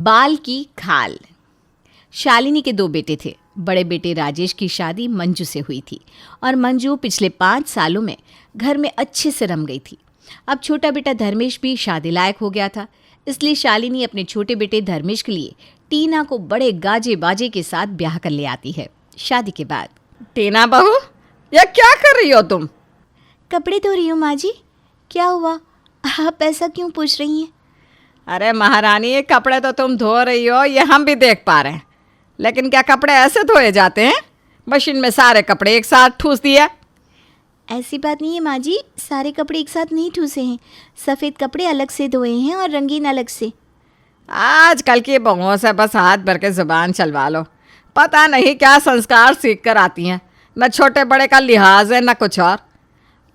बाल की खाल। शालिनी के 2 बेटे थे। बड़े बेटे राजेश की शादी मंजू से हुई थी और मंजू पिछले 5 सालों में घर में अच्छे से रम गई थी। अब छोटा बेटा धर्मेश भी शादी लायक हो गया था, इसलिए शालिनी अपने छोटे बेटे धर्मेश के लिए टीना को बड़े गाजे बाजे के साथ ब्याह कर ले आती है। शादी के बाद, टीना बहू, ये क्या कर रही हो तुम? कपड़े धो रही हूँ माँ जी। क्या हुआ, आप ऐसा क्यों पूछ रही हैं? अरे महारानी, ये कपड़े तो तुम धो रही हो, ये हम भी देख पा रहे हैं, लेकिन क्या कपड़े ऐसे धोए जाते हैं? मशीन में सारे कपड़े एक साथ ठूस दिया? ऐसी बात नहीं है माँ जी, सारे कपड़े एक साथ नहीं ठूसे हैं। सफ़ेद कपड़े अलग से धोए हैं और रंगीन अलग से। आजकल की बहुओं से बस हाथ भर के ज़ुबान चलवा लो। पता नहीं क्या संस्कार सीख कर आती हैं, न छोटे बड़े का लिहाज है न कुछ और।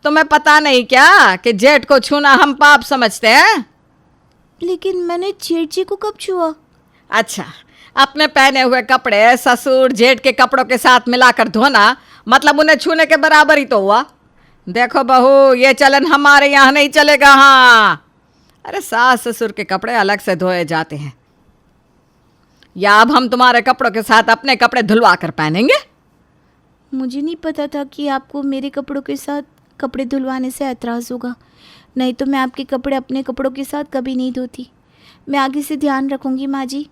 तुम्हें पता नहीं क्या कि जेठ को छूना हम पाप समझते हैं? लेकिन मैंने जेठ जी को कब छुआ? अच्छा, अपने पहने हुए कपड़े ससुर जेठ के कपड़ों के साथ मिलाकर धोना मतलब उन्हें छूने के बराबर ही तो हुआ। देखो बहू, ये चलन हमारे यहाँ नहीं चलेगा। हाँ, अरे सास ससुर के कपड़े अलग से धोए जाते हैं, या अब हम तुम्हारे कपड़ों के साथ अपने कपड़े धुलवा कर पहनेंगे? मुझे नहीं पता था कि आपको मेरे कपड़ों के साथ कपड़े धुलवाने से ऐतराज़ होगा, नहीं तो मैं आपके कपड़े अपने कपड़ों के साथ कभी नहीं धोती। मैं आगे से ध्यान रखूंगी माँ जी।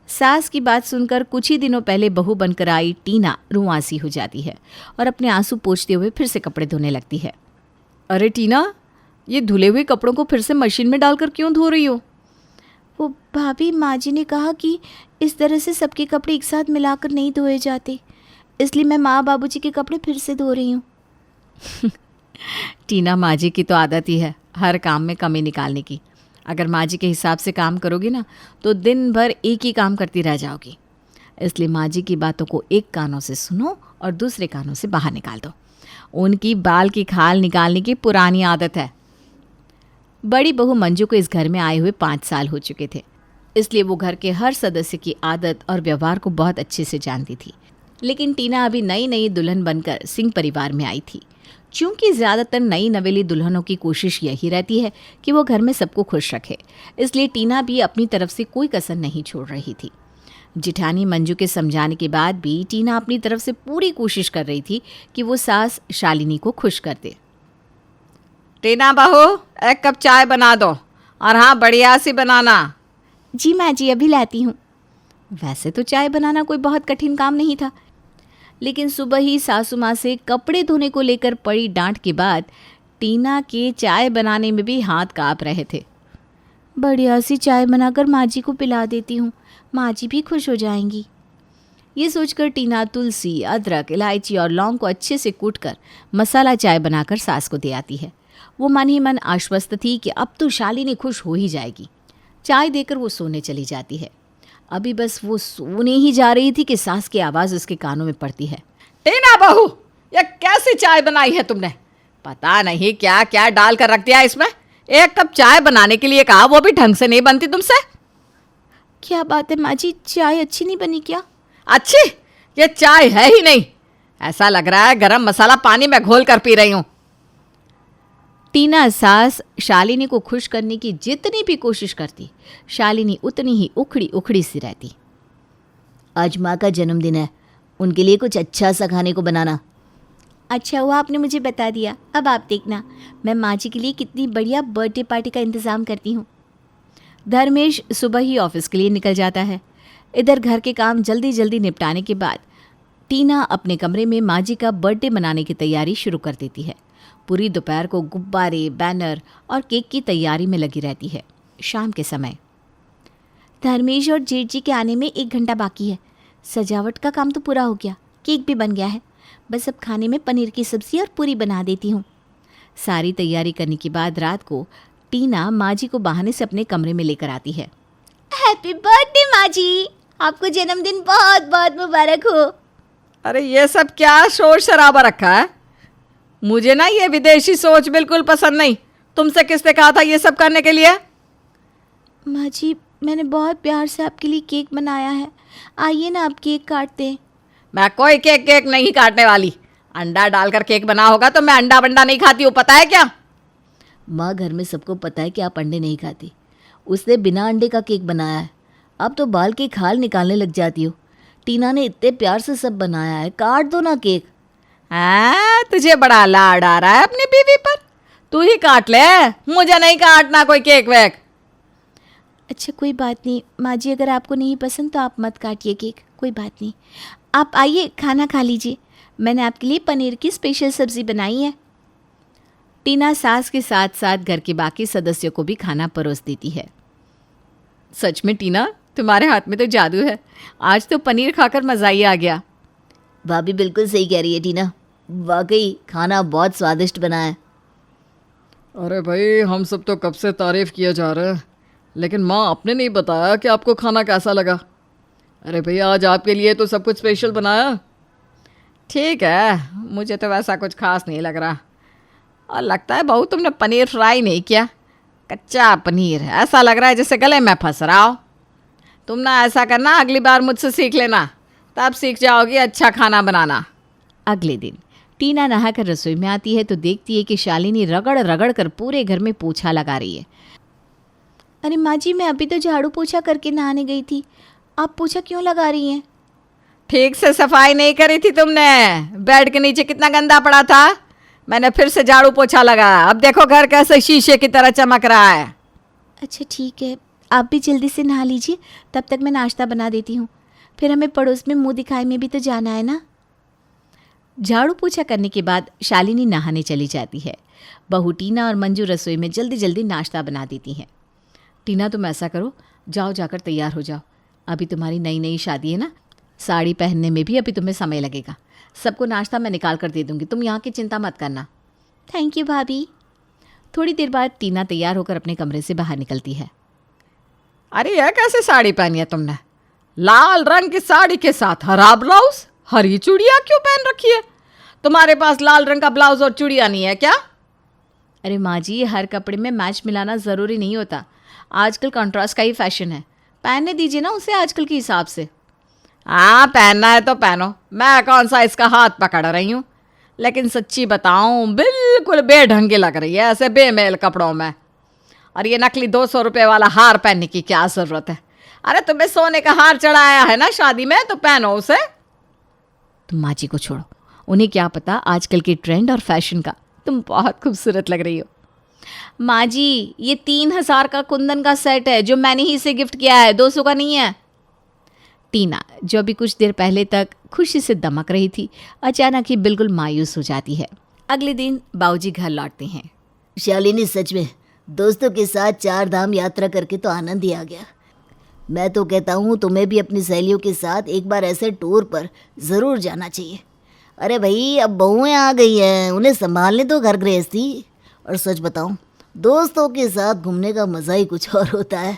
सास की बात सुनकर कुछ ही दिनों पहले बहू बनकर आई टीना रुआंसी हो जाती है और अपने आंसू पोंछते हुए फिर से कपड़े धोने लगती है। अरे टीना, ये धुले हुए कपड़ों को फिर से मशीन में डालकर क्यों धो रही हो? वो भाभी, माँ जी ने कहा कि इस तरह से सबके कपड़े एक साथ मिलाकर नहीं धोए जाते, इसलिए मैं माँ बाबूजी के कपड़े फिर से धो रही हूँ। टीना, माँ जी की तो आदत ही है हर काम में कमी निकालने की। अगर माँ जी के हिसाब से काम करोगी ना तो दिन भर एक ही काम करती रह जाओगी। इसलिए माँ जी की बातों को एक कानों से सुनो और दूसरे कानों से बाहर निकाल दो। उनकी बाल की खाल निकालने की पुरानी आदत है। बड़ी बहू मंजू को इस घर में आए हुए 5 साल हो चुके थे, इसलिए वो घर के हर सदस्य की आदत और व्यवहार को बहुत अच्छे से जानती थी। लेकिन टीना अभी नई नई दुल्हन बनकर सिंह परिवार में आई थी। चूंकि ज़्यादातर नई नवेली दुल्हनों की कोशिश यही रहती है कि वो घर में सबको खुश रखे, इसलिए टीना भी अपनी तरफ से कोई कसर नहीं छोड़ रही थी। जिठानी मंजू के समझाने के बाद भी टीना अपनी तरफ से पूरी कोशिश कर रही थी कि वो सास शालिनी को खुश कर दे। टीना बहू, 1 कप चाय बना दो, और हाँ, बढ़िया सी बनाना। जी माँ जी, अभी लाती हूँ। वैसे तो चाय बनाना कोई बहुत कठिन काम नहीं था, लेकिन सुबह ही सासू माँ से कपड़े धोने को लेकर पड़ी डांट के बाद टीना के चाय बनाने में भी हाथ काँप रहे थे। बढ़िया सी चाय बनाकर माँ जी को पिला देती हूँ, माँ जी भी खुश हो जाएंगी। ये सोचकर टीना तुलसी, अदरक, इलायची और लौंग को अच्छे से कूटकर मसाला चाय बनाकर सास को दे आती है। वो मन ही मन आश्वस्त थी कि अब तो शालिनी खुश हो ही जाएगी। चाय देकर वो सोने चली जाती है। अभी बस वो सोने ही जा रही थी कि सास की आवाज़ उसके कानों में पड़ती है। टीना बहू, ये कैसी चाय बनाई है तुमने? पता नहीं क्या क्या डाल कर रख दिया इसमें। 1 कप चाय बनाने के लिए कहा, वो भी ढंग से नहीं बनती तुमसे। क्या बात है माँ जी, चाय अच्छी नहीं बनी क्या? अच्छी? ये चाय है ही नहीं, ऐसा लग रहा है गरम मसाला पानी में घोल कर पी रही हूँ। टीना सास शालिनी को खुश करने की जितनी भी कोशिश करती, शालिनी उतनी ही उखड़ी उखड़ी सी रहती। आज माँ का जन्मदिन है, उनके लिए कुछ अच्छा सा खाने को बनाना। अच्छा हुआ आपने मुझे बता दिया। अब आप देखना मैं माँ जी के लिए कितनी बढ़िया बर्थडे पार्टी का इंतज़ाम करती हूँ। धर्मेश सुबह ही ऑफिस के लिए निकल जाता है। इधर घर के काम जल्दी जल्दी निपटाने के बाद टीना अपने कमरे में माँ जी का बर्थडे मनाने की तैयारी शुरू कर देती है। पूरी दोपहर को गुब्बारे, बैनर और केक की तैयारी में लगी रहती है। शाम के समय धर्मेश और जेठ जी के आने में 1 घंटा बाकी है। सजावट का काम तो पूरा हो गया, केक भी बन गया है, बस अब खाने में पनीर की सब्ज़ी और पूरी बना देती हूँ। सारी तैयारी करने के बाद रात को टीना माँ जी को बहाने से अपने कमरे में लेकर आती है। हैप्पी बर्थडे माँ जी, आपको जन्मदिन बहुत बहुत मुबारक हो। अरे ये सब क्या शोर शराबा रखा है? मुझे ना ये विदेशी सोच बिल्कुल पसंद नहीं। तुमसे किसने कहा था ये सब करने के लिए? माँ जी, मैंने बहुत प्यार से आपके लिए केक बनाया है, आइए ना आप केक काटते हैं। मैं कोई केक नहीं काटने वाली। अंडा डालकर केक बना होगा तो मैं अंडा बंडा नहीं खाती हूँ, पता है क्या? माँ, घर में सबको पता है कि आप अंडे नहीं खाती। उसने बिना अंडे का केक बनाया है। अब तो बाल की खाल निकालने लग जाती हो। टीना ने इतने प्यार से सब बनाया है, काट दो ना केक। तुझे बड़ा लाड आ रहा है अपनी बीवी पर। तू ही काट ले, मुझे नहीं काटना कोई केक वेक। अच्छा कोई बात नहीं माँ जी, अगर आपको नहीं पसंद तो आप मत काटिए केक, कोई बात नहीं। आप आइए खाना खा लीजिए, मैंने आपके लिए पनीर की स्पेशल सब्ज़ी बनाई है। टीना सास के साथ साथ घर के बाकी सदस्यों को भी खाना परोस देती है। सच में टीना, तुम्हारे हाथ में तो जादू है। आज तो पनीर खाकर मज़ा ही आ गया। भाभी बिल्कुल सही कह रही है टीना, वाकई खाना बहुत स्वादिष्ट बना है। अरे भाई, हम सब तो कब से तारीफ़ किए जा रहे हैं, लेकिन माँ आपने नहीं बताया कि आपको खाना कैसा लगा। अरे भैया, आज आपके लिए तो सब कुछ स्पेशल बनाया। ठीक है, मुझे तो वैसा कुछ खास नहीं लग रहा। और लगता है बहू तुमने पनीर फ्राई नहीं किया, कच्चा पनीर है। ऐसा लग रहा है जैसे गले में फंस रहा हो। तुम ना ऐसा करना, अगली बार मुझसे सीख लेना, तब सीख जाओगी अच्छा खाना बनाना। अगले दिन टीना नहाकर रसोई में आती है तो देखती है कि शालिनी रगड़ रगड़ कर पूरे घर में पोछा लगा रही है। अरे माँ जी, मैं अभी तो झाड़ू पोछा करके नहाने गई थी, आप पोछा क्यों लगा रही हैं? ठीक से सफाई नहीं करी थी तुमने। बेड के नीचे कितना गंदा पड़ा था, मैंने फिर से झाड़ू पोछा लगाया। अब देखो घर कैसे शीशे की तरह चमक रहा है। अच्छा ठीक है, आप भी जल्दी से नहा लीजिए, तब तक मैं नाश्ता बना देती हूँ, फिर हमें पड़ोस में मुंह दिखाई में भी तो जाना है ना। झाड़ू पोछा करने के बाद शालिनी नहाने चली जाती है। बहू टीना और मंजू रसोई में जल्दी जल्दी नाश्ता बना देती हैं। टीना, तुम ऐसा करो, जाओ जाकर तैयार हो जाओ। अभी तुम्हारी नई नई शादी है ना, साड़ी पहनने में भी अभी तुम्हें समय लगेगा। सबको नाश्ता मैं निकाल कर दे दूँगी, तुम यहाँ की चिंता मत करना। थैंक यू भाभी। थोड़ी देर बाद टीना तैयार होकर अपने कमरे से बाहर निकलती है। अरे यह कैसे साड़ी पहनी है तुमने? लाल रंग की साड़ी के साथ हरा ब्लाउज, हरी चूड़ियाँ क्यों पहन रखी है? तुम्हारे पास लाल रंग का ब्लाउज और चूड़ियाँ नहीं है क्या? अरे माँ जी, हर कपड़े में मैच मिलाना ज़रूरी नहीं होता, आजकल कंट्रास्ट का ही फैशन है। पहनने दीजिए ना उसे आजकल के हिसाब से। हाँ, पहनना है तो पहनो, मैं कौन सा इसका हाथ पकड़ रही हूँ। लेकिन सच्ची बताऊँ, बिल्कुल बेढंगी लग रही है ऐसे बेमेल कपड़ों में। और ये नकली 200 रुपये वाला हार पहनने की क्या ज़रूरत है? अरे तुम्हें सोने का हार चढ़ाया है ना शादी में, तो पहनो उसे। तुम माँ जी को छोड़ो, उन्हें क्या पता आजकल के ट्रेंड और फैशन का। तुम बहुत खूबसूरत लग रही हो। माँ जी, ये 3000 का कुंदन का सेट है जो मैंने ही इसे गिफ्ट किया है, 200 का नहीं है। टीना, जो अभी कुछ देर पहले तक खुशी से दमक रही थी, अचानक ही बिल्कुल मायूस हो जाती है। अगले दिन बाबूजी घर लौटते हैं। शालिनी, सच में दोस्तों के साथ 4 धाम यात्रा करके तो आनंद ही आ गया। मैं तो कहता हूँ तुम्हें भी अपनी सहेलियों के साथ एक बार ऐसे टूर पर ज़रूर जाना चाहिए। अरे भाई, अब बहुएं आ गई हैं, उन्हें संभालने तो घर गृहस्थी। और सच बताऊँ, दोस्तों के साथ घूमने का मज़ा ही कुछ और होता है।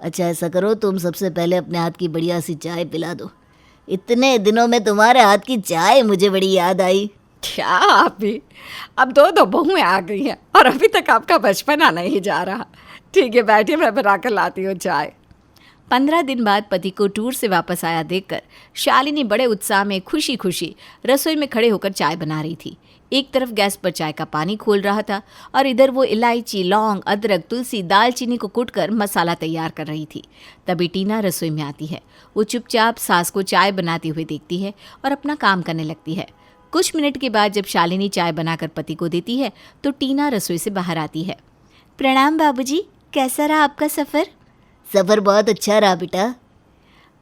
अच्छा ऐसा करो, तुम सबसे पहले अपने हाथ की बढ़िया सी चाय पिला दो। इतने दिनों में तुम्हारे हाथ की चाय मुझे बड़ी याद आई। क्या आप भी? अब 2 बहुएं आ गई हैं और अभी तक आपका बचपना नहीं जा रहा। ठीक है, बैठिए, मैं बना कर लाती हूँ चाय। 15 दिन बाद पति को टूर से वापस आया देखकर शालिनी बड़े उत्साह में खुशी खुशी रसोई में खड़े होकर चाय बना रही थी। एक तरफ गैस पर चाय का पानी खोल रहा था और इधर वो इलायची, लौंग, अदरक, तुलसी, दालचीनी को कूटकर मसाला तैयार कर रही थी। तभी टीना रसोई में आती है। वो चुपचाप सास को चाय बनाते हुए देखती है और अपना काम करने लगती है। कुछ मिनट के बाद जब शालिनी चाय बनाकर पति को देती है तो टीना रसोई से बाहर आती है। प्रणाम बाबूजी, कैसा रहा आपका सफ़र? सफ़र बहुत अच्छा रहा बेटा।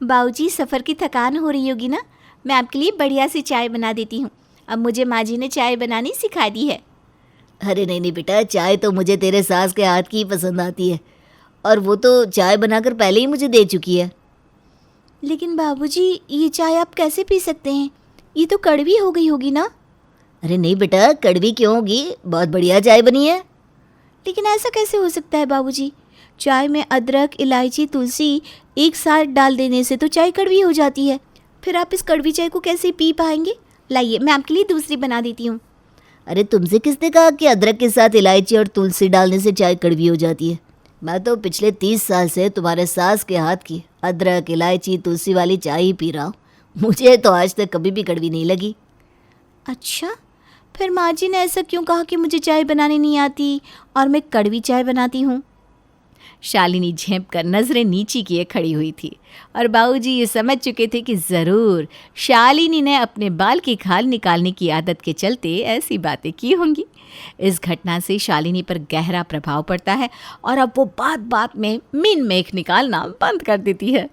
बाबूजी, सफ़र की थकान हो रही होगी ना, मैं आपके लिए बढ़िया सी चाय बना देती हूँ। अब मुझे माँ जी ने चाय बनानी सिखा दी है। अरे नहीं नहीं बेटा, चाय तो मुझे तेरे सास के हाथ की ही पसंद आती है, और वो तो चाय बनाकर पहले ही मुझे दे चुकी है। लेकिन बाबूजी, ये चाय आप कैसे पी सकते हैं? ये तो कड़वी हो गई होगी ना? अरे नहीं बेटा, कड़वी क्यों होगी, बहुत बढ़िया चाय बनी है। लेकिन ऐसा कैसे हो सकता है बाबूजी? चाय में अदरक, इलायची, तुलसी एक साथ डाल देने से तो चाय कड़वी हो जाती है। फिर आप इस कड़वी चाय को कैसे पी पाएंगे? लाइए, मैं आपके लिए दूसरी बना देती हूँ। अरे तुमसे किसने कहा कि अदरक के साथ इलायची और तुलसी डालने से चाय कड़वी हो जाती है? मैं तो पिछले 30 साल से तुम्हारे सास के हाथ की अदरक, इलायची, तुलसी वाली चाय ही पी रहा हूँ। मुझे तो आज तक कभी भी कड़वी नहीं लगी। अच्छा, फिर माँ जी ने ऐसा क्यों कहा कि मुझे चाय बनानी नहीं आती और मैं कड़वी चाय बनाती हूँ? शालिनी झेंप कर नज़रें नीची किए खड़ी हुई थी और बाबूजी ये समझ चुके थे कि ज़रूर शालिनी ने अपने बाल की खाल निकालने की आदत के चलते ऐसी बातें की होंगी। इस घटना से शालिनी पर गहरा प्रभाव पड़ता है और अब वो बात बात में मीन मेख निकालना बंद कर देती है।